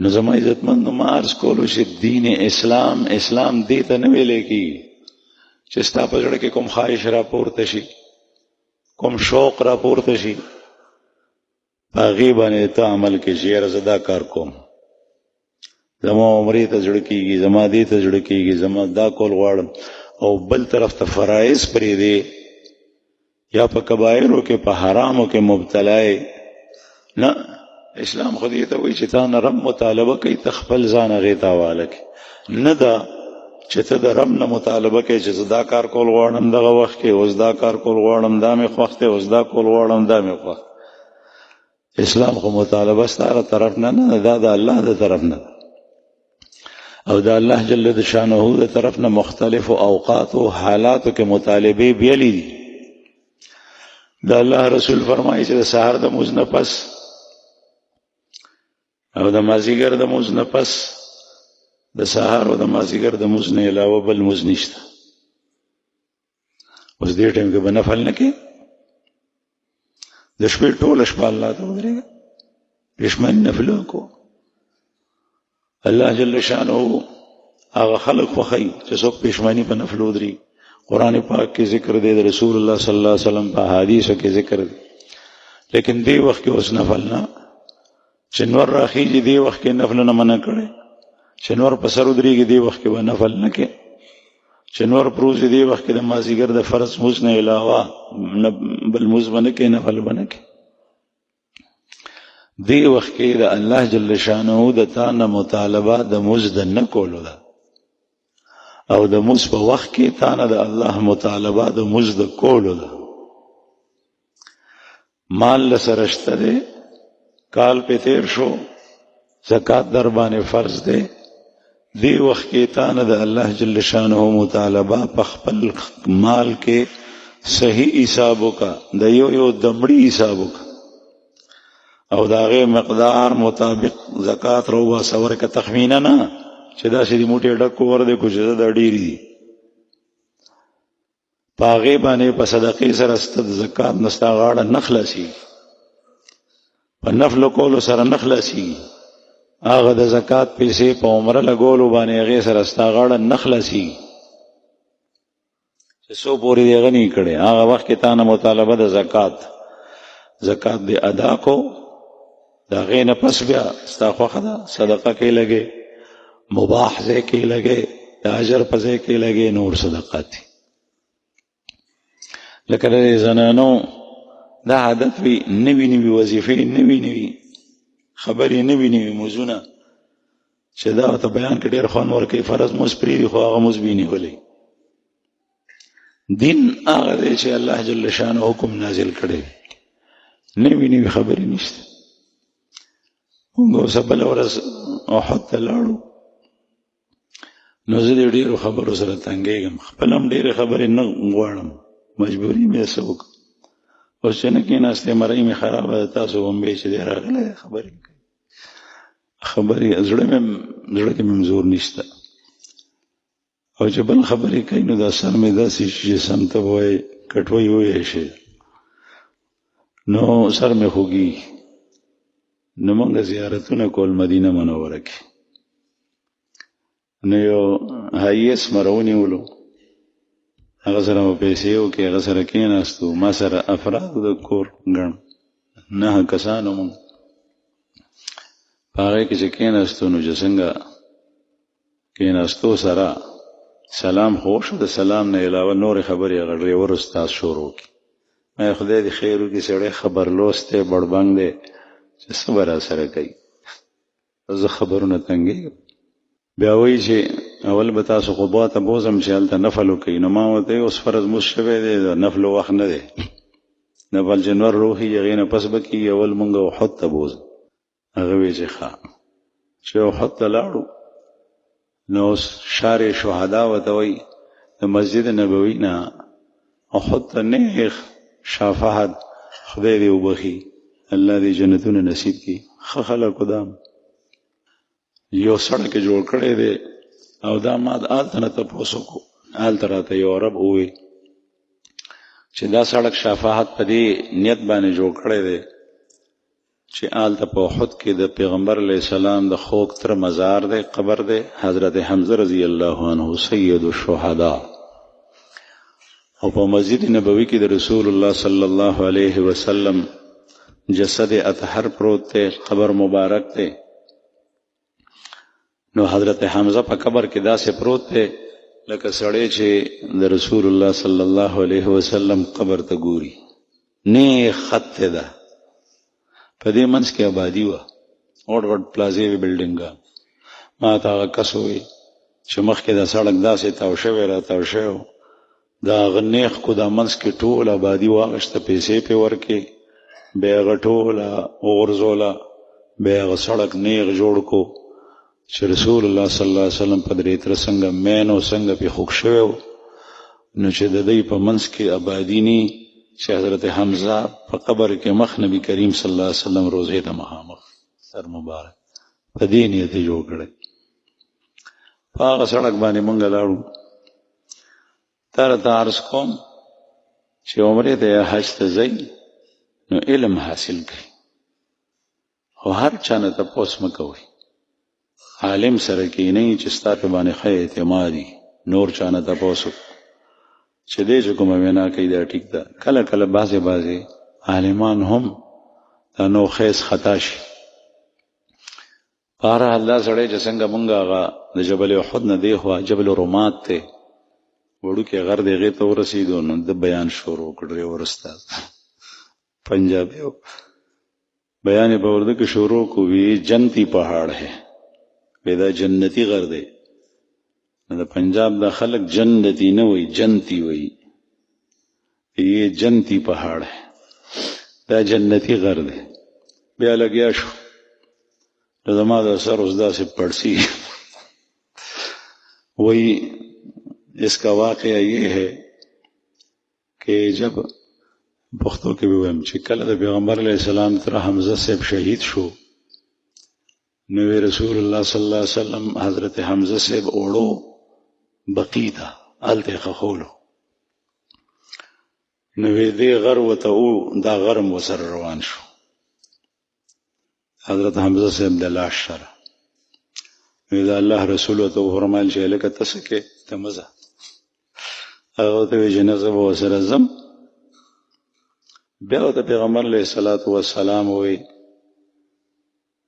نو زما عزتمندو ما عرض کولو چې دین اسلام دې ته نه ویلې کېږي چې ستا په زړه کې کوم خواهش راپورته شي، کوم شوق راپورته شي، په هغې باندې ته عمل کې چې یاره زه دا کار کوم، زما عمرې ته زړه کېږي، زما دې ته زړه کېږي، زما دا کول غواړم، او بل طرف ته فرایض پرېږدې یا په کبایرو کې په حرامو کې مبتلا یې. نه، اسلام خو دې ته وایي چې تا نه رب مطالبه کوي، ته خپل ځان هغې ته حواله کړي. نه ده چې ته د رب نه مطالبه کوي چې زه دا کار کول غواړم دغه وخت کې، اوس دا کار کول غواړم دا مې خوښ دی، اوس دا کول غواړم دا مې خوښ. اسلام خو مطالبه ستا له طرف نه نه، دا د الله د طرف نه او د الله جل شانه د طرف نه مختلفو اوقاتو حالاتو کې مطالبې بیلې دي. د الله رسول فرمایي چې د سحر د مونځ نه پس او د مازدیګر د مونځ نه پس د سحر او د مازدیګر د مونځ نه علاوه بل مونځ نشته. اوس دې ټایم کې به نفل نه کوې، د شپې ټوله شپه الله ته ودرېږه، پېشمني نفل وکړو. الله جل شانه هغه خلق خوښوي چې څوک پېشمني په نفل ودرېږي. قرآن پاک کې ذکر دی، د رسول الله صلی الله علیه وسلم په حدیثو کې ذکر دی، لیکن دې وخت کې اوس نفل نه، چې نور راخیږي دې وخت کې نفل نه منع کړی، چې نور په سر ودرېږي دې وخت کې به نفل نه کوي، چې نور پروزي دې وخت کې د مازدیګر د فرض مونځ نه علاوه بل مونځ به نه کوي، نفل به نه کوي. دې وخت کې د الله جل شانه د تا نه مطالبه د مونځ د نه کولو ده، او د مونځ په وخت کې تا نه د الله مطالبه د مونځ د کولو ده. مال له سره شته دی، کال پې تیر شو، زکات در باندې فرض دی، دې وخت کې تا نه د الله جل شانه مطالبه په خپل مال کې صحیح حساب وکړه، د یو دمړي حساب وکړه او د هغې مقدار مطابق زکات راوباسه. ورکه تخمینه نه چې داسې د موټې ډک ور دی کو چې دا ډېرې دي، په هغې باندې په صدقې سره ستا د زکات نه ستا غاړه نه خلاصېږي، په نفلو کولو سره نه خلاصېږي، هغه د زکات پیسې په عمره لګولو باندې هغې سره ستا غاړه نه خلاصېږي چې څو پورې دې هغه نه کړی. هغه وخت کې تا نه مطالبه د زکات دې ادا کو، د هغې نه پس بیا ستا خوښه ده صدقه کې لګې، مباح ځای کې لګې، د اجر په ځای کې لګې، نور صدقات دي. لکه د زنانو دا عادت وي، نوي وظیفې، نوي خبرې، نوي مونځونه چې دا ورته بیان کې ډېر خوند ورکوي. فرض مونځ پرېږدي خو هغه مونځ به یې نیولی. دین هغه دی چې الله جل شانه حکم نازل کړی، نوي خبرې نشته. مونږ اوس بله ورځ احد ته لاړو، نو زه د ډېرو خبرو سره تنګېږم، خپله هم ډېرې خبرې نه غواړم، مجبوري مې څه وکړم. اوس چې نه کېناستې مرۍ مې خرابه ده، تاسو بمبۍ چې دی راغلی خبرې زړه کې مې زور نشته، او چې بل خبرې کوي نو دا سر مې داسې چې سم ته به وایي کټوۍ ووایې شي، نو سر مې خوږېږي. نو موږ زیارتونه کول مدینه منوره کې، نو یو هایس مره ونیولو، هغه سره مو پیسې وکړې، هغه سره کېناستو، ما سره افراد د کور ګڼ 9 کسانو مونږ په هغې کې چې کېناستو، نو چې څنګه کېناستو سره سلام خو وشو، د سلام نه علاوه نورې خبرې هغه ډریور استاد شروع کړي. ما خدای دې خیر وکړي، سړی خبرلوست دی، بړبنګ دی، چې څه به راسره کوي، زه خبرونه تنګېږم. بیا وایي چې اول به تاسو قبا ته بوځم چې هلته نفل وکړئ. نو ما ورته اوس فرض مونځ شوی دی، د نفلو وخت نه دی، نفل چې نور روحي هغې نه پس به کېږي، اول مونږ احد ته بوځم. هغه وایي چې ښه. چې احد ته لاړو، نو اوس شار شهدا ورته وایي، د مسجد نبوي نه احد ته نیغ شافهد، خدای دې وبخي، الله دې جنتونه نصیب کړي. ښه خلکو دا یو سړک جوړ کړی دی، او دا ما هلته نه تپوس وکړو، هلته راته یو عرب ووایي چې دا سړک شفاعت په دې نیت باندې جوړ کړی دی چې آلته په احد کې د پیغمبر علیه السلام د خوږ تر مزار دی، قبر دی. حضرت حمزه رضی الله عنه سید الشهدا، او په مسجد نبوي کې د رسول الله صلی الله علیه وسلم جسد اطهر پروت دی، قبر مبارک دی. نو حضرت حمزه په قبر کې داسې پروت دی لکه سړی چې د رسول الله صلی الله علیه وسلم قبر ته ګوري. نه خط ده په دې منځ کې آبادي وه، وډ وډ پلازې وې، بلډینګه. ما ته هغه کس ووی چې مخکې دا سړک داسې تاو شوی را تاو شوی، د هغه نیغ کو دا منځ کې ټول آبادي واغېسته، پیسې پې ورکې، بیا هغه ټوله وغورځوله، بیا هغه سړک نیغ جوړ کو چې رسول الله صلی الله علیه وسلم په درې تره څنګه مین او څنګه پې خوږ شوی و. نو چې د دوی په منځ کې آبادي نی چې حضرت حمزه په قبر کې مخ نبی کریم صلی الله علیه وسلم روزې ته مخامخ سر مبارک په دې نیت یې جوړ کړی. په هغه سړک باندې مونږ لاړو. تا راته عرض کوم چې عمرې ته یا حج ته ځئ نو علم حاصل کړئ، خو هر چا نه تپوس مه کوئ. عالم سره کښېنئ چې ستا په باندې ښه اعتمادي، نور چا نه تپوس چې دی چې کومه وینا کوي دا ټیک ده. کله کله بعضې عالمان هم دا نو خیز خطا شي. بهرحال دا سړی چې څنګه مونږ هغه د جبل احد نه دی خوا جبل رومات دی، وړوکی غر دی، هغې ته ورسېدو نو د بیان شروع کړ. ډریور استاد پنجابی بیان یې په اردو کې شروع کو، وی جنتی پہاڑ ہے، وی دا جنتی غر دی. د پنجاب دا خلق جنتی نه وی، جنتی وی. یہ جنتی پہاڑ ہے، دا جنتی غر دی. بیا لګیا شو، نو زما دا سر اوس داسې پړسي. وہی اس کا واقعہ یہ ہے کہ جب پښتو کې به وایم چې کله د پیغمبر علیه السلام تر حمزه صاحب شهید شو، نو رسول الله صلی الله علیه وسلم حضرت حمزه صاحب اوړو بقی ته هلته یې خښولو. نو دې غر ورته و، دا غر م ورسره روان شو حضرت حمزه صاحب د لاش سره. نو د الله رسول ورته وفرمایل چې هلکه ته څه کې، ته مه ځه. هغه ورته وایي چې نه زه به ورسره ځم. بیا ورته پیغمبر علیه الصلاة والسلام وایي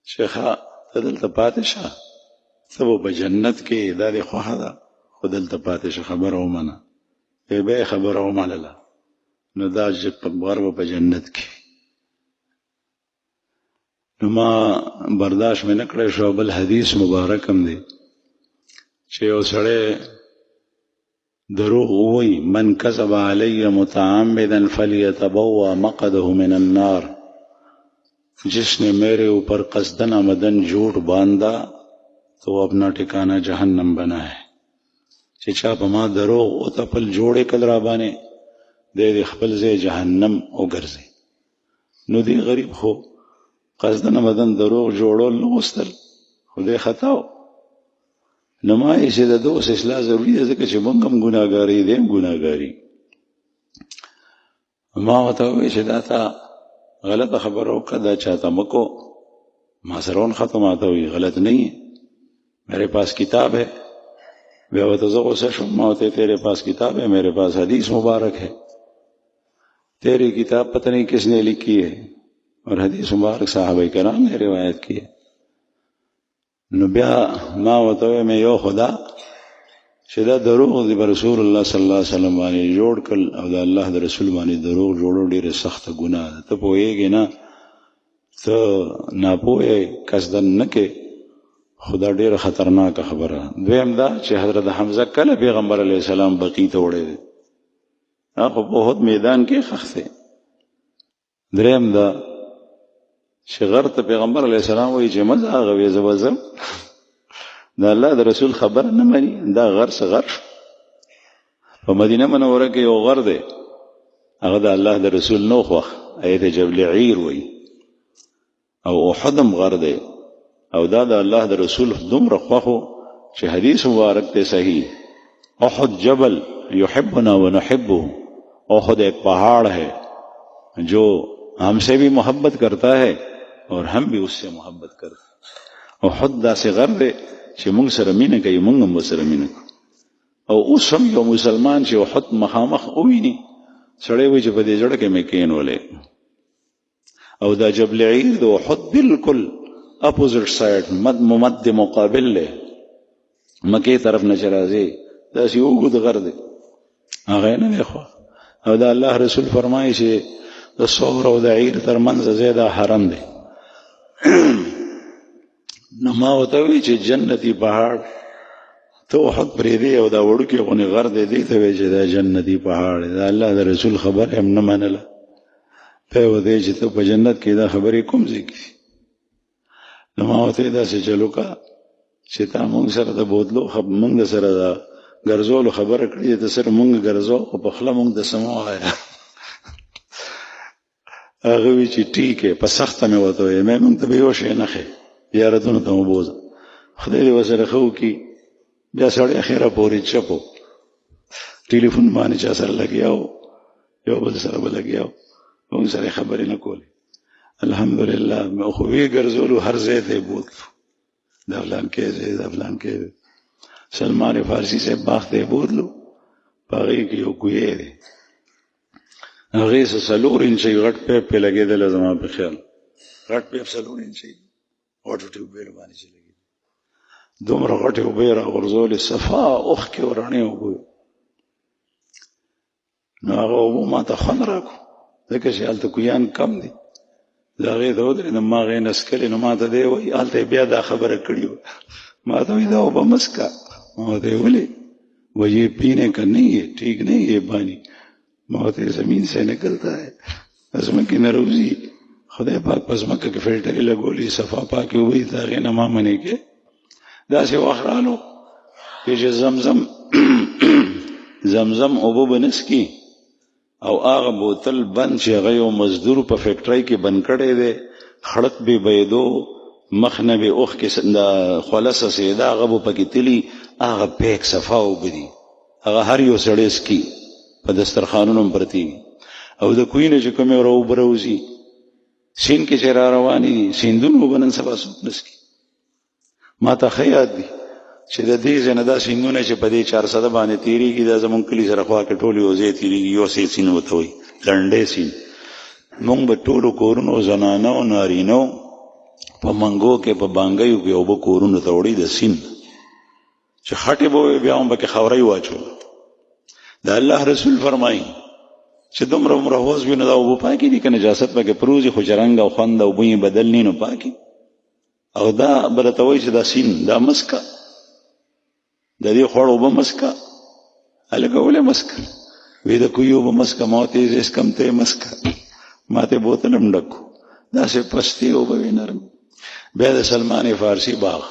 چې ښه ته دلته پاتې شه، ته به په جنت کې، دا دې خوښه ده، خو دلته پاتې شه، خبره ومنه. بیا یې خبره ومنله، نو دا غر به په جنت کې. نو ما برداشت مې نه کړی شو. بل حدیث مبارک هم دی چې یو سړی دروغ ووایي، من کذب علی متعمدا فلیتبوأ مقعده من النار، جس نے میرے اوپر قصدن آمدن جھوٹ باندھا تو وہ اپنا ٹھکانہ جہنم بنا ہے. چې چا په ما دروغ وتپل جوړې کړل را باندې، دی د خپل ځای جهنم وګرځي. نو دی غریب خو قصدن آمدن دروغ جوړول نه غوښتل، خو دی خطا و. نو ما یې چې د ده اوس اصلاح ضروري ده، ځکه چې موږ هم ګناهګار یې، دی هم ګناهګار یې. ما ورته وویل چې دا تا غلطه خبره وکړه، دا چاته مه کو. ما سره ونښته، ما ته وایي غلط نہیں ہے، میرے پاس کتاب ہے. بیا ورته زه غوسه شوم، ما ورته تیرے پاس کتاب ہے، میرے پاس حدیث مبارک ہے. تیری کتاب پتہ نہیں کس نے لکھی ہے، اور حدیث مبارک صحابہ کرام نے روایت کی ہے. نو بیا ما ورته ویم یو خدا چې دا دروغ دی په رسول الله صلی الله علیه وسلم باندې جوړ کړل، او د الله د رسول باندې دروغ جوړول ډېره سخته ګناه ده. ته پوهېږې نه، ته ناپوهې قصدن نه کې، خدا ډېره خطرناکه خبره. دویم دا چې حضرت حمزه کله پیغمبر علیه السلام بقی ته وړی دی، خو په احد میدان کې ښخ دی. دریم دا چې غر ته پیغمبر علیه السلام وایي چې مه ځه، هغه وایي زه به ځم. د الله د رسول خبره نه مني. دا غر څه غر شو؟ په مدینه منوره کې یو غر دی، هغه د الله د رسول نو خوښ، ایت جبل عیر وایي، او احد هم غر دی، او دا د الله د رسول دومره خوښو چې حدیث مبارک ته صحیح، احد جبل یحبنا ونحبه، احد ایک پہاڑ ہے جو ہم سے بھی محبت کرتا ہے اور هم بھی اس سے محبت کرتے. احد داسې غر دی چې موږ سره مینه کوي، موږ هم ورسره مینه کوو. او اوس هم یو مسلمان چې احد مخامخ وویني سړی وایي چې په دې زړه کې مې کینولی. او دا جبل عیر د احد بالکل اپوزټ سایډ مد مقابل دی، مکې طرف نه چې راځي داسې اوږد غر دی، هغه یې نه دی خوا. او دا الله رسول فرمایي چې د ثور او د عیر تر منځ ځای دا حرم دی. نو ما ورته وایي چې جنتي پهاړ ته احد پرېږدې او دا وړوکی غونې غر دی، دې ته وایي چې دا جنتي پهاړ دی. دا الله د رسول خبره هم نه منله. پی ورته چې ته په جنت کې دا خبرې کوم ځای کې دي؟ نو ما ورته داسې چلو کا چې تا مونږ سره د بوتلو مونږ د سره د ګرځولو خبره کړې ده، سره مونږ ګرځو خو په خوله مونږ د سمو وایه. هغه وایي چې ټیک یې په سخته مې ورته وایي، مې مونږ ته به یو شی نه ښې زیارتونو ته مو بوځه، خدای دې ورسره ښه وکړي. بیا سړی اخره پورې چپ و، ټلیفون باندې چا سره لګیا و، یو بل سره به لګیا و، مونږ سره خبرې نه کولې. الحمدلله مې خو وی ګرځولو، هر ځای ته یې بوتلو، دا فلان کې ځای، دا فلان کې ځای. سلمان فارسی صاحب باغ ته یې بوتلو، په هغې کې یو کوی دی، هغې څه 4 انچۍ غټ پیپ پې لګېدلی، زما په خیال غټ پیپ 4 انچۍ غټو ټیوبویل باندې چې لګېدي، دومره غټې اوبه یې راغورځولې، صفا اوښکې او رڼې اوبه. نو هغه اوبو ما ته خوند راکړو، ځکه چې هلته کویان کم دي. زه هغې ته ودرېدم، ما هغې نه څکلې. نو ما ته دی وایي هلته یې بیا دا خبره کړې وه. ما ته وایي دا اوبه مه څکه. ما ورته یې ولې؟ وایي یہ پینے کا نہیں ہے، ٹھیک نہیں ہے پانی. ما ورته زمین سے نکلتا ہے، ځمکې نه روزي، خدای پاک په ځمکه کې فلټرې لګولي، صفا پاکې اوبه دي، د هغې نه ما منې کې. داسې وخت رالو چې زمزم اوبه به نه څکي، او هغه بوتل بند چې هغه یو مزدور په فیکټرۍ کې بند کړی دی، خړک به بهېدو، مخ نه به اوښکې خوله څڅېده، هغه به پکې تلي، هغه پیک صفا اوبه دي، هغه هر یو سړی څکي، په دسترخوانونو هم پرتې وي. او د کوی نه چې کومې اوبه راوځي سیند کې چې را روانې دي، سیندونو اوبه نن سبا څوک نه څکي. ما ته ښه یاد دي چې د دې ځای نه دا سیندونه چې په دې 400 باندې تېرېږي، دا زمونږ کلي سره خوا کې ټول یو ځای تېرېږي، یو سیند ورته وایي لنډی سیند. مونږ به ټولو کورونو، زنانو نارینو، په منګو کې په بانګیو کې اوبه کورونو ته وړي د سیند، چې خټې به وې بیا هم پکې خاورۍ واچول. د الله رسول فرمایي چې دومره عمره حوض وي نو دا اوبه پاکې دي که نجاست پکې پروزي، خو چې رنګ او خوند او بوی بدل نه نو پاکې. او دا به راته وایي چې دا سیند دا مسکه، د دې خوړ اوبه مسکه. هلکه ولې مسکه؟ وی د کوی اوبه مسکه. ما ورته یې اسکم ته یې مسکه، ما ته بوتل هم ډک کړو، داسې پستې اوبه وې نرم. بیا د سلمان فارسی باغ،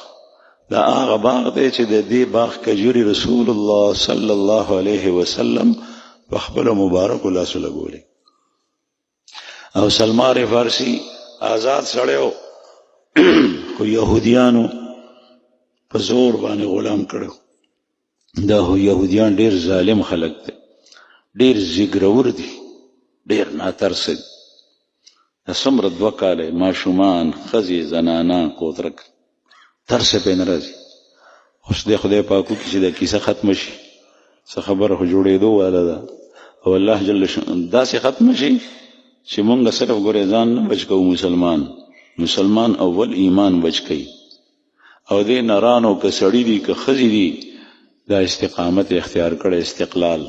دا هغه باغ دی چې د دې باغ کجوري رسول الله صلی الله علیه وسلم په خپلو مبارکو لاسو لګولې. او سلمان فارسی آزاد سړی و، خو یهودیانو په زور باندې غلام کړو. دا یهودیان ډیر ظالم خلک دي، ډیر زیګرور دي، ډیر ناترسه دي. څومره 2 کاله ماشومان، ښځې، زنانه، کوترک ترسه پې نه راځي. اوس دی خدای پاک وکړي چې دا کیسه ختمه شي، څه خبره خو جوړېدو واله ده، او الله جل شانه داسې ختمه شي چې مونږ صرف ګورې ځان نه بچ کوو، مسلمان اول ایمان بچ کوي. او دې نرانو که سړي دي که ښځې دي، دا استقامت اختیار کړی، استقلال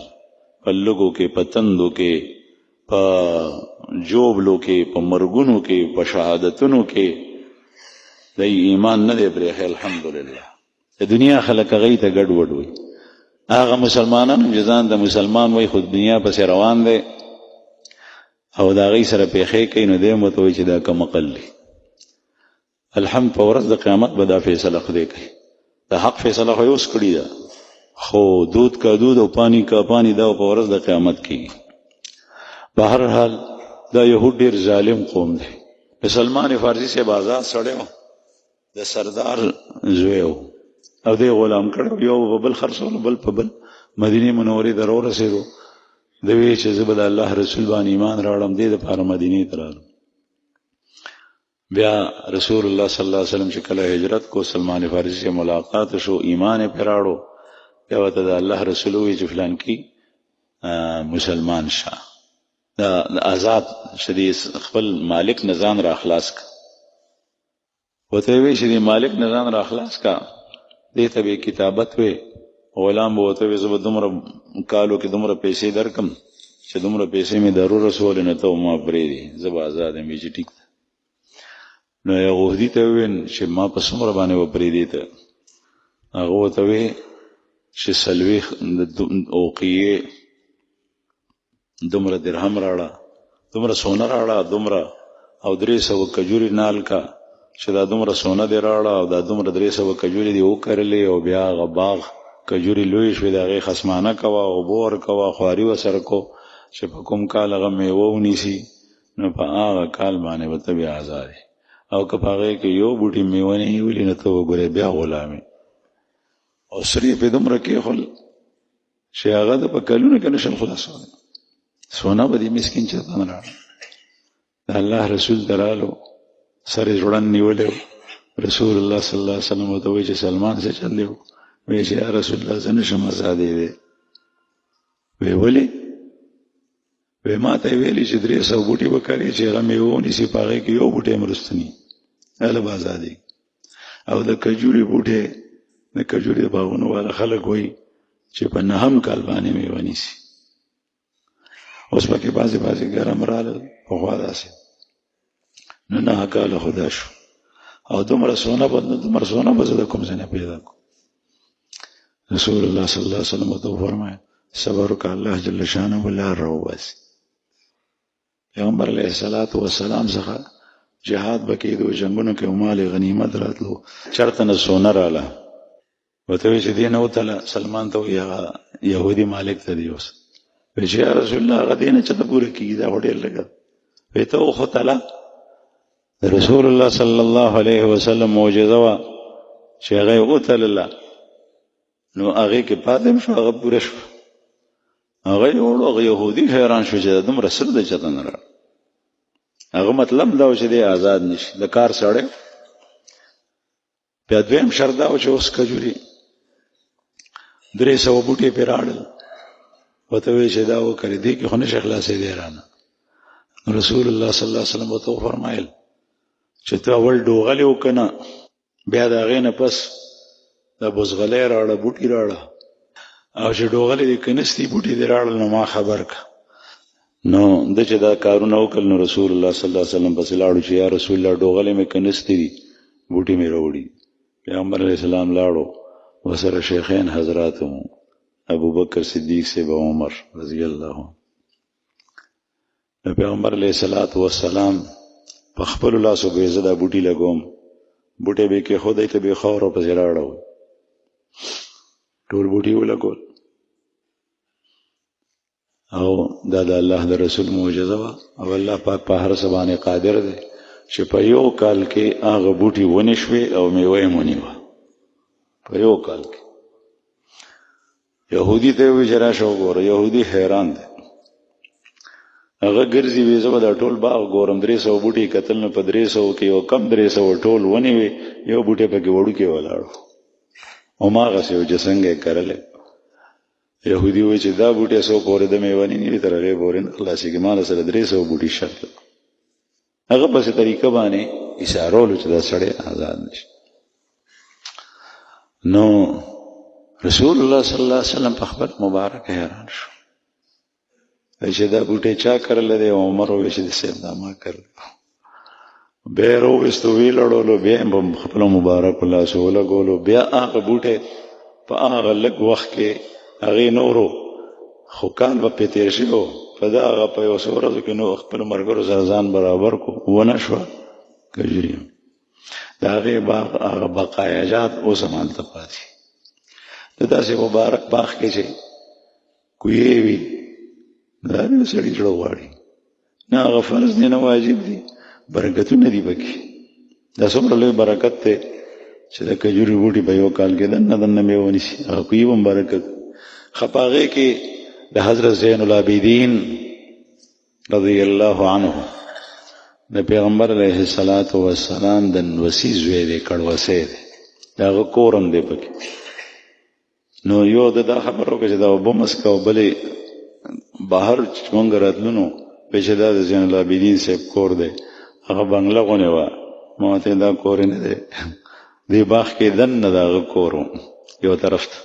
په لږو کې، په تندو کې، په جوبلو کې، په مرګونو کې، په شهادتونو کې، د ایمان نه دی پرېښی. الحمدلله د دنیا خلک هغې ته ګډوډ وي، هغه مسلمانانو چې ځان د مسلمان وایي خو دنیا پسې روان دی او د هغې سره پیښې کوي، نو دی هم ورته وایي چې دا کم عقل دی. الحمد په ورځ د قیامت به دا فیصله خدای کوي. د حق فیصله خو یې اوس کړې ده، خو دود کا دود او پانی کا پانی دا په ورځ د قیامت کېږي. په هر حال دا یهود ډېر ظالم قوم دی. سلمان فارسی صاحب آزاد سړی و، د سردار زوی و، او دی غلام کړی، یو په بل خرڅولو، بل په بل. مدینې منورې ته راورسېدو، د وی چې زه به د الله رسول باندې ایمان راوړم، دې دپاره مدینې ته رالم. بیا رسول الله صلی الله علیه وسلم چې کله هجرت کو سلمان فارسی سے ملاقات شو ایمان پراړو بیا ورته د الله رسول وی چې فلان کی مسلمان شه دا آزاد شدي خپل مالک نزان را خلاص کا وته وی چې مالک نزان را خلاص کا دې ته به کتابت وی غلام وته وی زب دومره کالو کې دومره پیسې درکم چې دومره پیسې می ضرور رسول نه ته ما پرې دي زب آزاد می چې ټیک نو یهودی ته وین چې ما په څومره باندې و پرې دي ته هغه ته وی چې سلوي اوقیه دومره درهم راړه دومره سونه راړه دومره او 300 کجوري نال کا چې دا دومره سونه دی راړه او دا دومره 300 کجوري دی وکړلې او بیا غباغ کجوري لوی شوی دا غي خصمانه کوا او بور کوا خواري وسر کو چې په کوم کال هغه میوه ونیسي نو په هغه کال باندې وته بیا آزاد او که هغه کې یو بوټي میوه نه ویلی نه ته وګوره بیا غلامي او سری په دومره کې خل چې هغه د په کلونه کې نشم خلاصو سونا به دې مسکین چاته نه راړ الله رسول درالو سره جوړن نیولې رسول الله صلی الله علیه وسلم ته وی چې سلمان څه چل دی وی چې یا رسول الله زنه شم آزاد دی وی ولې وی ما ته ویلي چې 300 بوټي وکړي چې هغه میوونی سي پاغه کې یو بوټي مرستنی اله آزادي او د کجوري بوټي د کجوري باغونو والا خلک وای چې په نهم کال باندې میونی سي اوس پکې بازي ګرم رااله په خوا داسې نه کال خدا شو او دومره سونه بزده کوم څه نه پیدا کو رسول الله صلی الله علیه وسلم ته فرمایي صبر وکړه الله جل شانه ولا روس پیغمبر علیه الصلاۃ والسلام څخه جهاد بکې د جنگونو کې مال غنیمت راتلو چرته نه سونه رااله وته چې دین او تعالی سلمان ته يهودي مالک ته دیوس وی یا رسول الله غدینه چې ته پوره کیږي دا وړي لګا وی ته خو تعالی رسول الله صلی الله علیه وسلم معجزه وا چې هغه او تعالی نو هغه کې پاتم شو هغه پوره شو هغه وړو يهودي حیران شو چې دومره سر د چته نه را هغه مطلب دا و چې دی آزاد نشي د کار سره په دویم شرط دا و چې اوس کجوري 300 بوټي پیراړل وته وی چې دا و کړی دی کې خو نشه خلاصې دی رانه رسول الله صلی الله علیه وسلم وته فرمایل چې ته اول ډوغلی وکنه بیا دا غینه پس دا بوزغلې راړه بوټي راړه او چې ډوغلی دې کنيستي بوټي دې راړل نو ما خبر کا نو د چې دا کارونه وکړ نو رسول الله صلی الله علیه وسلم پس لاړو چې یا رسول الله ډوغلی مې کنيستي دي بوټي مې راوړي پیغمبر علیہ السلام لاړو وسره شیخین حضرات ابو بکر صدیق سے عمر رضی الله عنه پیغمبر علیہ الصلوۃ والسلام په خپل لاس به زدا بوټي لګوم بوټي به کې خدای ته به خور او په زراړو ټول بوټي ولګول او دا د الله د رسول معجزه وا او الله پاک په هر څه باندې قادر دی چې په یو کال کې هغه بوټي ونشوي او میوه یې مونیوه په یو کال کې يهودي ته وی جرا شو ګوره يهودي حیران دي هغه ګرځي وی زما د ټول باغ ګورم 300 بوټي قتل نه په 300 کې او کم 300 ټول ونی وی یو بوټي په کې وړو کې ولاړو او ما غسه چې څنګه کړل يهودي وی چې دا بوټي سو پورې د میوانی نه ترغه پورې خلاصي کې مال سره 300 بوټي شرط هغه په څه طریقه باندې اشاره ولې چې دا سړی آزاد نشي نو رسول الله صلی الله علیه وسلم په خبر مبارک حیران شو چې دا بوټي چا کړل دی عمر او چې د سید دا ما کړل به رو وستو ویلړو بیا په خپل مبارک الله سوله ګولو بیا هغه بوټي په هغه لږ وخت کې هغه نورو خو کال په تیر شو په دا هغه په یو څورو کې نو خپل مرګرو سره ځان برابر کو ونه شو کجري دا هغه بقایاجات او سامان ته پاتې دا سه مبارک باغ کې چې کوی وی دا نه سړي جوړ واړي نه هغه فرض نه واجب دي برکتونه دي پکې دا څومره لوی برکت ته چې د کجوري بوټي په یو کال کې دنه میونی شي هغه کوي هم برکت خپاغه کې د حضرت زین العابدین رضی الله عنه د پیغمبر علیه الصلاة والسلام د نوسی زوی دی، کړوسی دی، د هغه کورم دی پکې. نو یو دا خبر وکړه چې دا اوبه مسکه او بلې بهر چې مونږ راتلو نو وایي چې دا د زین العابدین صاحب کور دی. هغه بنګله غونې وه. ما ورته دا کور یې نه دی، دې باغ کې دننه د هغه کور و یو طرف ته.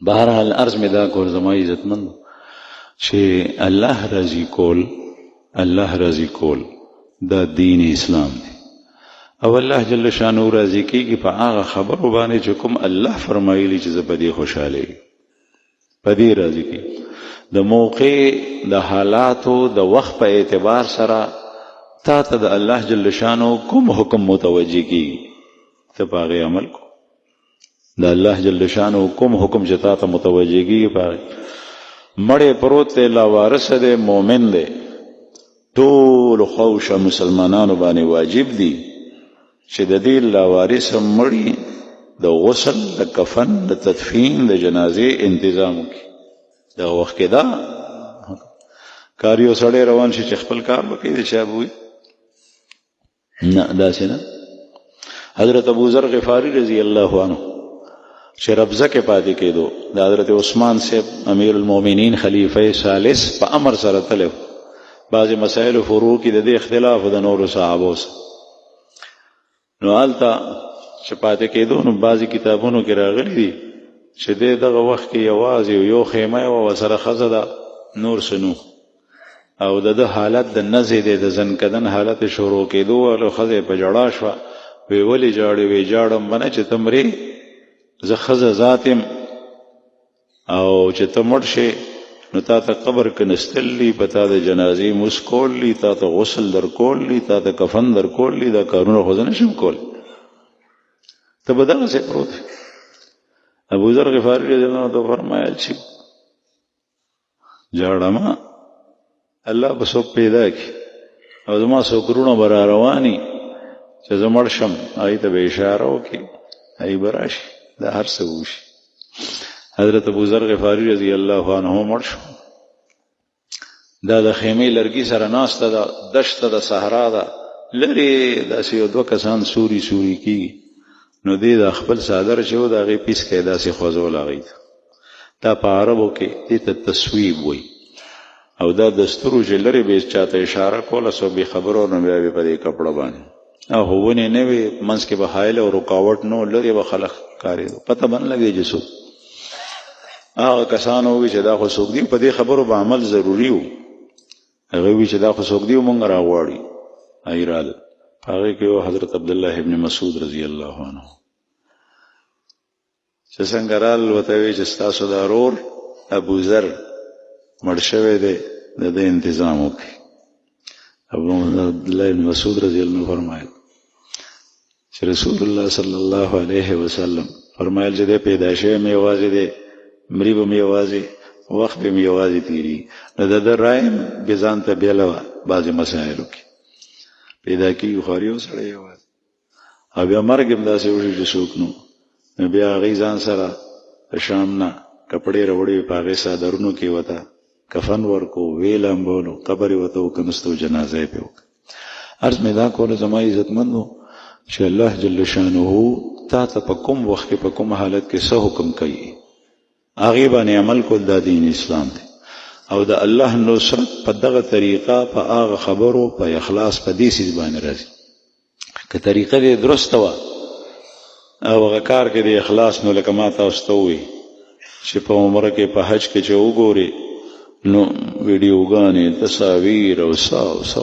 بهرحال عرض مې دا کور زما عزتمند چې الله راضي کول دا دین اسلام دی، او الله جل شانه راضي کېږي په هغه خبرو باندې چې کوم الله فرمایلی چې زه په دې خوشحاله یم، په دې راضي کېږي. د موقع د حالاتو د وخت په اعتبار سره تا ته د الله جل شانه کوم حکم متوجه کېږي ته په هغې عمل کو. د الله جل شانه کوم حکم چې تا ته متوجه کېږي په هغې. مړی پروت دی، لاوارثه دی، مؤمن دی، ټول خوشه مسلمانانو باندې واجب دي چې د دې لاوارثه مړي د غسل، د کفن، د تدفین، د جنازې انتظام وکړي. دا وخت کې دا کار یو سړی روان شي چې خپل کار وکړي د چا بوي نه، داسې نه. حضرت ابوذر غفاری رضی الله عنه چې ربزه کې پاتې کېدو، د حضرت عثمان صاحب امیر المؤمنین خلیفه ثالث په امر سره تلو. بعضې مسائل فروع کې د دې اختلاف د نورو صحابو سره. نو هلته چې پاتې کېدو نو بعضې کتابونو کې راغلي دي چې دغه وخت کې یوازې یو خیمه وه ورسره ښځه ده، نور څه نو. او د ده حالت د نزې دی، د زنکدن حالت شروع کېدو ولو ښځه په ژړا شوه. وی ولې ژاړې؟ وی ژاړم به نه چې ته مرې، زه ښځه ذات یم، او چې ته مړ شې نو تا ته قبر کنستل لی، په تا د جنازې مس کول لی، تا ته غسل در کول لی، تا ته کفن در کول لی. دا کارونه خو زه نشم کولی، ته به دغسې پروت وي. ابوذر غفاري رضی الله عنه ته فرمایل چې ژاړمه، الله به څوک پیدا کړي او زما څوک وروڼه به را رواني چې زه مړ شم، هغوی ته به اشاره وکړي، هغوی به راشي، دا هر څه وشي. حضرت ابوذر غفاری رضی الله عنه مړ شو. دا د خیمې لرګي سره ناسته ده، دشته ده، صحرا ده، لرې داسې یو دوه کسان سوري کېږي. نو دې د خپل څادر چې و د هغې پیس کې داسې خوځول هغوی ته. دا په عربو کې دې ته تصویب وایي. او دا دستورو چې لرې به چاته اشاره کوله سو بې خبرو نو بیا به په دې کپړه باندې او ونې نه وي، منځ کې به حایل او رکاوټ نو، لرې به خلک کارېدو، پته به نه لګېږي چې څوک. هغه کسان ووایي چې دا خو څوک دي، په دې خبرو به عمل ضروري و. هغوی وایي چې دا خو څوک دي مونږ راغواړي. هغوی رال په هغې کې و حضرت عبدالله ابن مسعود رضی الله عنه چې څنګه رال ورته وایي چې ستاسو دا ورور ابوذر مړ شوی دی، د ده انتظام وکړي. عبدالله ابن مسعود رضی الله عنه فرمایل چې رسول الله صلی الله علیه وسلم فرمایل چې دی پیدا شوی مې یوازې دی، مري به مې یوازې، وخت به مې یوازې تېري. نو د ده رایه بې ځان ته بېله وه بعضې مسایلو کې. پیدا کېږي خو هر یو سړی یوازې، او بیا مرګ هم داسې وشي چې څوک نو بیا هغوی ځان سره د شام نه کپړې راوړې په هغې څادرونو کې ورته کفن ورکو، ویې لامبولو، قبر یې ورته وکنستو، جنازه یې پرې وکړه. عرض مې دا کوله زما عزتمندو چې الله جل شانه تا ته په کوم وخت کې په کوم حالت کې څه حکم کوي هغې باندې عمل کول دا دین اسلام دی. او د الله نصرت په دغه طریقه په هغه خبرو په اخلاص په دې څیز باندې راځي. که طریقه دې درسته وه او هغه کار کې د اخلاص، نو لکه ما تاسو ته ووایي چې په عمره کې په حج کې چې وګورې نو ویډیوګانې، تصاویر او سا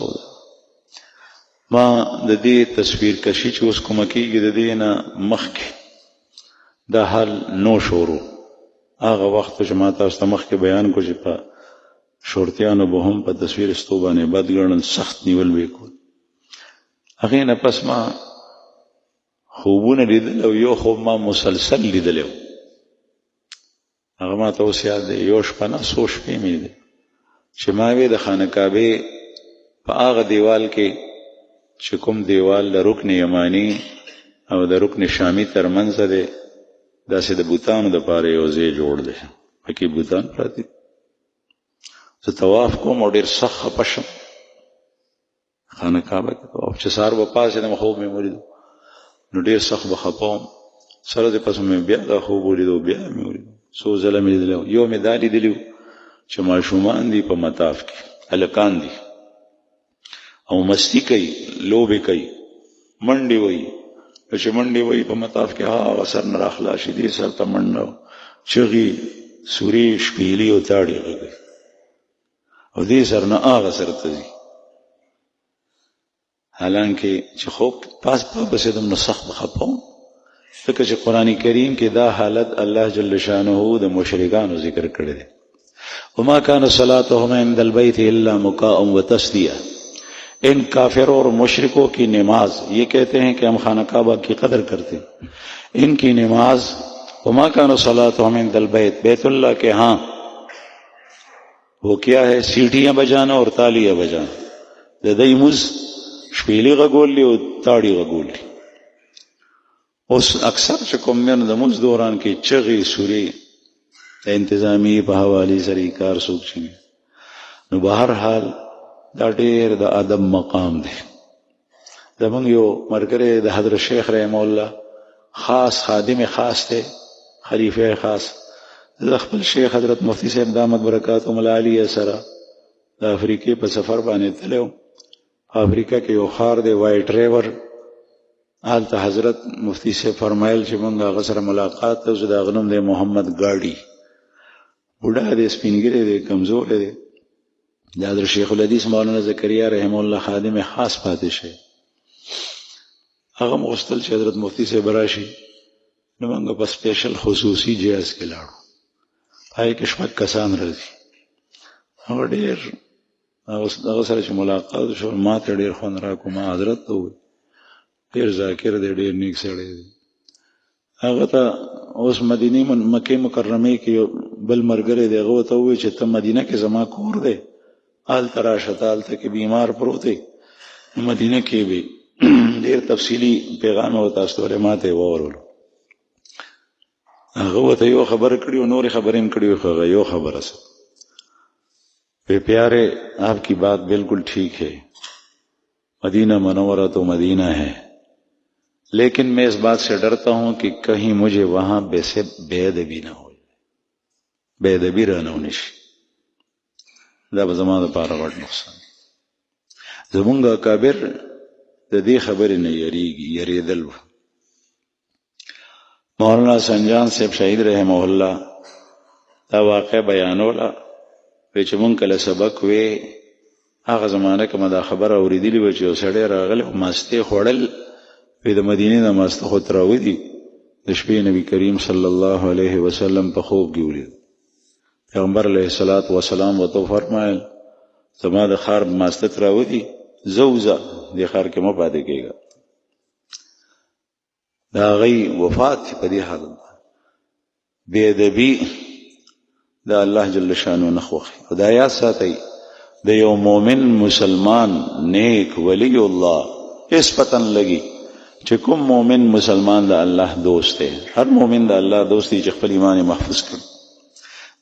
ما د دې تصویر کشي چې اوس کومه کېږي د دې نه مخکې دا حال نو شروع. هغه وخت چې ما تاسو ته مخکې بیان کو چې په شورتیانو به هم په تصویر استو باندې بد ګڼل، سخت نیول به کول. هغې نه پس ما خوبونه لیدل او یو خوب ما مسلسل لیدلی و. هغه ما ته اوس یاد دی، یو شپه نه څو شپې مې دی چې ما وی د خانه کعبې په هغه دیوال کې چې کوم دیوال د رکن یمانی او د رکن شامی ترمنځ دی، داسې د بوتانو دپاره یو ځای جوړ دی، پکې بوتان پراته. زه طواف کوم او ډېر سخت خفه شم. خانه کعبه کې او چې سار و پاسېدم خوب مې ولید نو ډېر سخت به خفه وم سره د پسو مې بیا دا خوب ولیدو بیا مې ولید څو ځله مې لیدلی یو مې دا لیدلی چې ماشومان دي په مطاف کې هلکان دي او مستی کوي لوبې کوي منډې وایي چې منډې وایي په مطاف کې هغه سر نه راخلاصي دې سر ته منډه چغې سورې شپېلې او تاړې غږوي او دې سر نه هغه سر ته ځي حالانکه چې خوب پاس پسېدم نو سخت به خفه وم ځکه چې قرآن کریم کې دا حالت الله جل شانه د مشرکانو ذکر کړی دی وما كان صلاتهم عند البيت الا مكاء وتصديه ان کافروں اور مشرکوں کی نماز یہ کہتے ہیں کہ ہم خانہ کعبہ کی قدر کرتے ہیں ان کی نماز وما كان صلاتهم عند البيت بیت اللہ کے ہاں وہ کیا ہے سیٹیاں بجانا اور تالیاں بجانا ددئی مز شپیلی غگول لی اور تاڑی غگول لی اس اکثر چکم من د مز دوران کی چغی سوری انتظامی په حوالی سری کار سوک چنی نو بہر حال دا ډیر د ادب مقام دی زمونږ یو مرګره د حضرت شیخ رحم الله خاص خادم خاص ته خلیفہ خاص د خپل شیخ حضرت مفتی صاحب دامت برکاتهم العالیه سره د افریقې په سفر باندې تلو افریقا کې یو خار دی وای ډرایور حالت حضرت مفتی صاحب فرمایل چې مونږ هغه سره ملاقات ته زه د غنوم د محمد گاڑی بوډا دی سپینګری دی کمزور دی د حضرت شیخ الحدیث مولانا زکریا رحم الله خادم خاص پاتې شي هغه مغستل چې حضرت مفتی صاحب راشي نو موږ په سپیشل خصوصي جهاز کې لاړو پای کې شپږ کسان راځي هغه ډېر هغه سره چې ملاقات شو ما ته ډېر خوند راکو ما حضرت ته وویل ډېر ذاکر دی ډېر نیک سړی دی هغه ته اوس مدینه مکه مکرمه کې بل مرګره دی هغه ته وویل چې ته مدینه کې زما کور دی آل تراشه آل ته کې بیمار پروت دی مدینه کې به ډېر تفصیلی پیغام او تاسو ته ماته وورول هغه ته یو خبر کړی او نور خبرې کړی خو یو خبره سره پہ پیارے آپ کی بات بالکل ٹھیک ہے مدینہ منورہ تو مدینہ ہے لیکن میں اس بات سے ڈرتا ہوں کہ کہیں مجھے وہاں بے ادبی نہ ہو بے ادبی رہنا نشي دا به زما دپاره غټ نقصان زمونږ اکابر د دې خبرې نه یریدل مولانا سنجان صاحب شهید رحمه الله دا واقع بیانوله وی چې مونږ کله سبق وی هغه زمانه کې ما دا خبره اوریدلې و چې یو سړی راغلی ماسته خوړل وی د مدینې نه ماسته خو تراودي د شپې نبی کریم صلی الله علیه وسلم په خوب کې ولید پیغمبر علیه الصلاۃ والسلام وته فرمایل زما د خار ماسته تراودي زوزه د خار کې مو پاتې کېږي دا غي وفات په دې حالت بے ادبی دا الله جل شانو نخوخي خدایا ساتي د یو مؤمن مسلمان نیک ولی الله اس پتن لګي چې کوم مؤمن مسلمان د الله دوست دی هر مؤمن د الله دوست دی چې خپل ایمان محفوظ کړي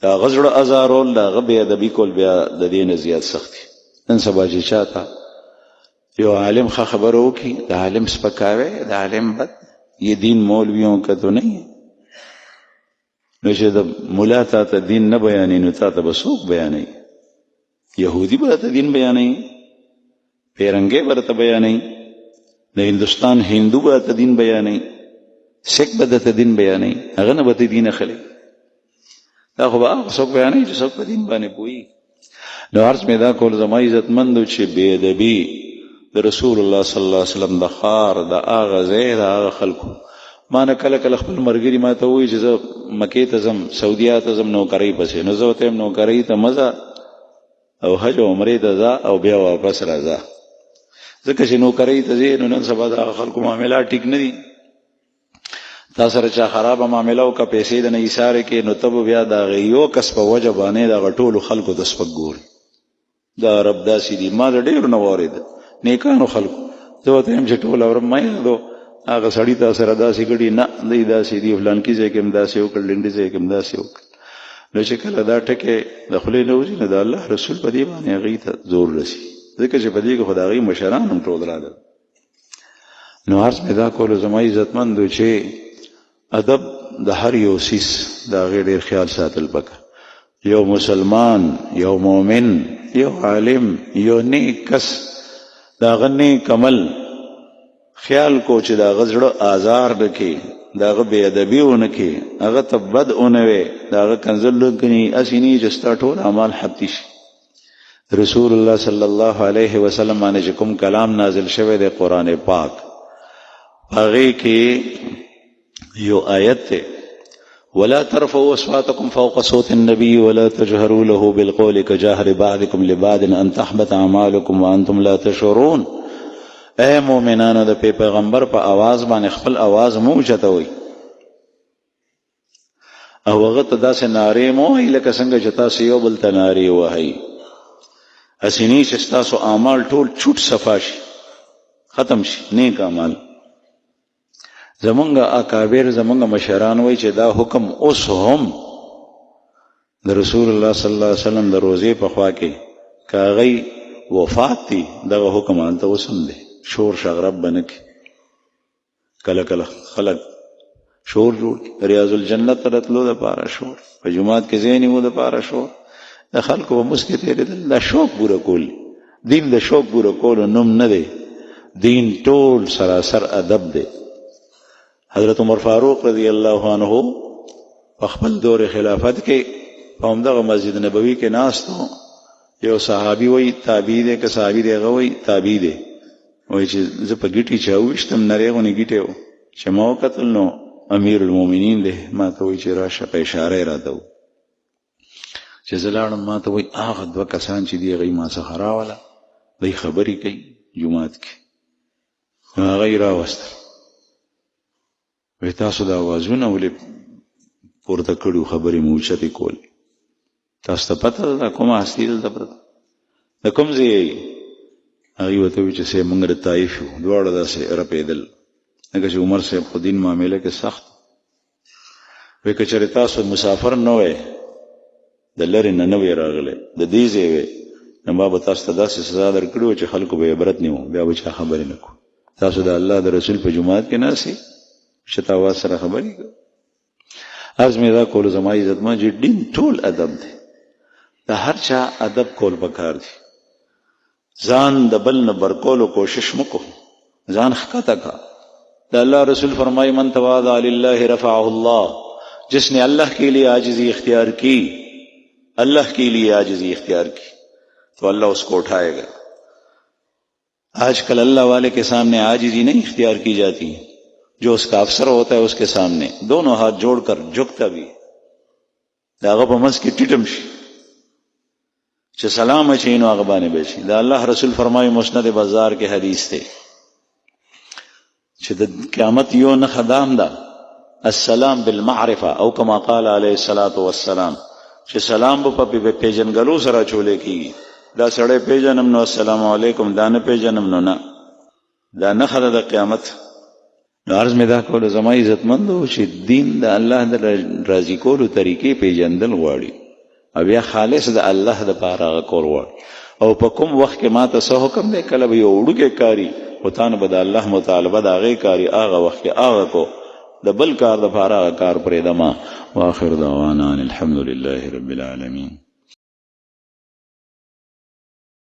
دا غزړه ازارول دا غبي ادبی کول بیا د دین زیات سختي نن سبا چې چاته یو عالم خبرو کی د عالم سپکاوي د عالم بد یہ دین مولویوں کا تو نہیں ہے نو چې د مولا ته دین نه بیانې نو ته به څوک بیانې یهودي به ته دین بیانې پیرنګي به ته بیانې د هندوستان هندو به ته دین بیانې سیک به ته دین بیانې هغه نه به ته دین اخلي دا خو به څوک بیانې چې څوک په دین باندې پوي نو عرض مې دا کول زما عزتمندو چې بې ادبي د رسول الله صلی الله علیه وسلم د خار د اغه زید اغه خلکو ما نه کله کله خپل مرګري ما ته وایي چې زه مکې ته ځم سعودیا ته ځم نوکرۍ پسې نو زه ورته یم نوکرۍ ته مزه او حج او عمرې ته ځه او بیا واپس راځه ځکه چې نوکرۍ ته ځې نو نن سبا د هغه خلکو معاملات ټیک نه دي تا سره چا خرابه معامله وکړه پیسې د نه ایسارې کې نو ته به بیا د هغې یو کس په وجه باندې د هغه ټولو خلکو ته سپک ګوري دا رب داسې دي ما د ډېرو نه واورېده نیکانو خلکو زه ورته یم چې ټول اورم ما یادو هغه سړي تا سره داسې کړي نه دی داسې دي فلانکي ځای کې هم داسې وکړ لنډي ځای کې هم داسې وکړ نو چې کله دا ټکې د خولې نه وځي نو د الله رسول په دې باندې هغې ته زور رسي ځکه چې په دې کې خو د هغوی مشران هم ټول راغلل. نو عرض مې دا کولو زما عزتمندو چې ادب د هر یو سیس د هغې ډېر خیال ساتل پکار. یو مسلمان، یو مؤمن، یو عالم، یو نیک کس د هغه نیک عمل خیال کو چې د هغه زړه آزار نه کړي، د هغه بې ادبي ونه کړي، هغه ته بد ونه وی، د هغه کنځل نه کړي، هسې نه چې ستا ټول اعمال حبتي شي. رسول الله صلی الله علیه وسلم باندې چې کوم کلام نازل شوی دی قرآن پاک، هغې کې یو آیت دی ولا ترفعوا اصواتكم فوق صوت النبي ولا تجهروا له بالقول كجهر بعضكم لبعض ان تحبط اعمالكم وانتم لا تشعرون. اے مومنانو د پیغمبر په आवाज باندې خپل आवाज مو اوچتوئ او هغه ته داسې نارې مو وهئ لکه څنګه چې تاسو یو بل ته نارې وهئ. هسې نه چې ستاسو اعمال ټول چوټ صفا شي، ختم شي نیک اعمال. زمونږ اکابر زمونږ مشران وایي چې دا حکم اوس هم د رسول الله صلی الله علیه وسلم د روزې په خوا کې که هغوی وفات دي دغه حکم هلته اوس هم دی. شور شغرب به نه کړي. کله کله خلک شور جوړ کړي، ریاض الجنت ته رتلو دپاره شور، په جومات کې ځای نیو دپاره شور، د خلکو په مسکې تېرېدل. دا شوق پوره کول دین، د شوق پوره کولو نوم نه دی. دین ټول سراسر ادب دی. حضرت عمر فاروق رضی الله عنه په خپل دور خلافت کې په همدغه مسجد نبوي کې ناست و. یو صحابي وایي تابعي دی، که صحابي دی هغه وایي تابعي دی، وایي چې زه په ګیټي چا وویشتم، نرۍ غونې ګیټې و، چې ما وکتل نو امیر المؤمنین دی. ما ته وایي چې راشه، په اشاره یې راته و. چې زه لاړم ما ته وایي هغه دوه کسان چې دي هغوی ما څخه راوله، دوی خبرې کوي جومات کې. هغه یې راوستل، وی تاسو د اوازونه ولې پورته کړو، خبرې مو اوچتې کولې، تاسو ته پته ده دا کومه هستي دلته پرته، د کوم ځای یې؟ هغوی ورته وویل چې صاحب موږ د طایف یو. دواړه داسې رپېدل لکه چې عمر صاحب خو دین معامله کې سخت. وی که چېرې تاسو مسافر نه وی، د لرې نه وی راغلی، د دې ځای وی، نو ما به تاسو ته داسې سزا درکړې وه چې خلکو به عبرت نیو، بیا به چا خبرې نه کړو. تاسو د الله د رسول په جومات کې ناستئ چې تا آواز سره خبرې کوي. عرض مې دا کولو زما عزتمند چې دین ټول ادب دی، د هر چا ادب کول پکار دی. ځان د بل نه برکولو کوشش مکو، ځان ښکته کا. د اللہ رسول فرمائی من تواضع للہ رفعہ اللہ، جس نے اللہ کے لیے عاجزی اختیار کی، اللہ کے لیے عاجزی اختیار کی تو اللہ اس کو اٹھائے گا. آج کل اللہ والے کے سامنے عاجزی نہیں اختیار کی جاتی، جو اس کا افسر ہوتا ہے اس کے سامنے دونوں ہاتھ جوڑ کر جھکتا بھی دا هغه په منځ کې ټیټم شي چې سلام اچي نو هغه باندې بشي. دا الله رسول فرمایي مسند بازار کې حدیث دی چې د قیامت یو نه خدام ده السلام بالمعرفه او کما قال علیه الصلاۃ والسلام، چې سلام په پیژنګلو سره چولې کیږي. دا سړی پیژنم نو السلام علیکم، دا نه پیژنم نو نه، دا نه خدای د قیامت. نو عرض مې دا کولو زما عزتمندو چې دین د الله د راضي کولو طریقې پیژندل غواړي او بیا خالص د الله دپاره هغه کول غواړي. او په کوم وخت کې ما ته څه حکم دی، کله به یو وړوکی کاري خو تا نه به د الله مطالبه د هغې کاري، هغه وخت کې هغه کو، د بل کار دپاره هغه کار پرېږده ما. واخر دعوانا ان الحمد لله رب العالمین.